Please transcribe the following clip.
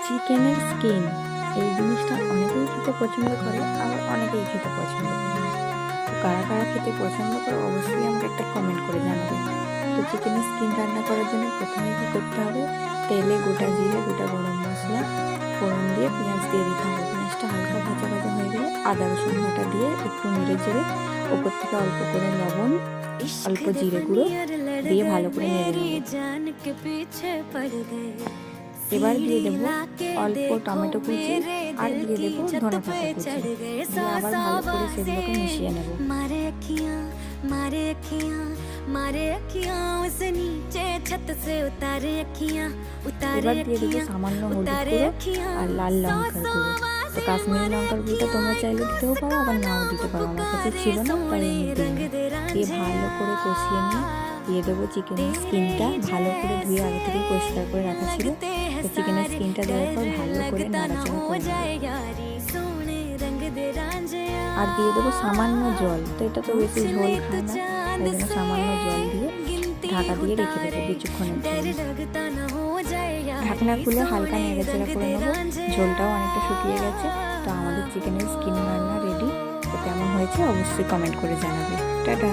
চিকেনের স্কিন এই জিনিসটা অনেকেই খেতে পছন্দ করে, আর অনেকেই খেতে পছন্দ করে না। তো কারা কারা খেতে পছন্দ করে অবশ্যই আমাকে একটা কমেন্ট করে জানাবেন। তো চিকেনের স্কিন রান্না করার জন্য প্রথমে কী করতে হবে, তেলে গোটা জিরে, গোটা গরম মশলা ফোড়ন দিয়ে পেঁয়াজ দিয়ে দিতে হবে। পেঁয়াজটা হালকা ভাজা ভাজা হয়ে গেলে আদা রসুন বাটা দিয়ে একটু নেড়ে চেড়ে ওপর থেকে অল্প করে লবণ, অল্প জিরে গুঁড়ো দিয়ে ভালো করে নেড়ে নেব। এবার দিয়ে দেবো অল্প টমেটো কুচি আর দিয়ে দেবো ধনেপাতা কুচি, দিয়ে আবার ভালো করে সেগুলোকে মিশিয়ে নেব। এবার দিয়ে দেবো সামান্য হলুদ গুঁড়ো আর লাল লঙ্কার গুঁড়ো। তো কাশ্মীরি লঙ্কার গুঁড়োটা তোমরা চাইলে দিতেও পারো, আবার নাও দিতে পারো। আমার কাছে ছিল না তাই আমি দিইনি। দিয়ে ভালো করে কষিয়ে নিয়ে দিয়ে দেবো চিকেনের স্কিনটা, ভালো করে ধুয়ে আগে থেকে পরিষ্কার করে রাখা ছিল। তো চিকেনের স্কিনটা দেওয়ার পর ভালো করে নাড়াচাড়া করে আর দিয়ে দেবো সামান্য জল। তো এটা তো বেশি ঝোল খায় না, তাই জন্য সামান্য জল দিয়ে ঢাকা দিয়ে রেখে দেবো কিছুক্ষণের জন্য। ঢাকনা খুলে হালকা নেড়েচেড়া করে নেবো। ঝোলটাও অনেকটা শুকিয়ে গেছে। তো আমাদের চিকেনের স্কিন রান্না রেডি। তো কেমন হয়েছে অবশ্যই কমেন্ট করে জানাবে। টাটা।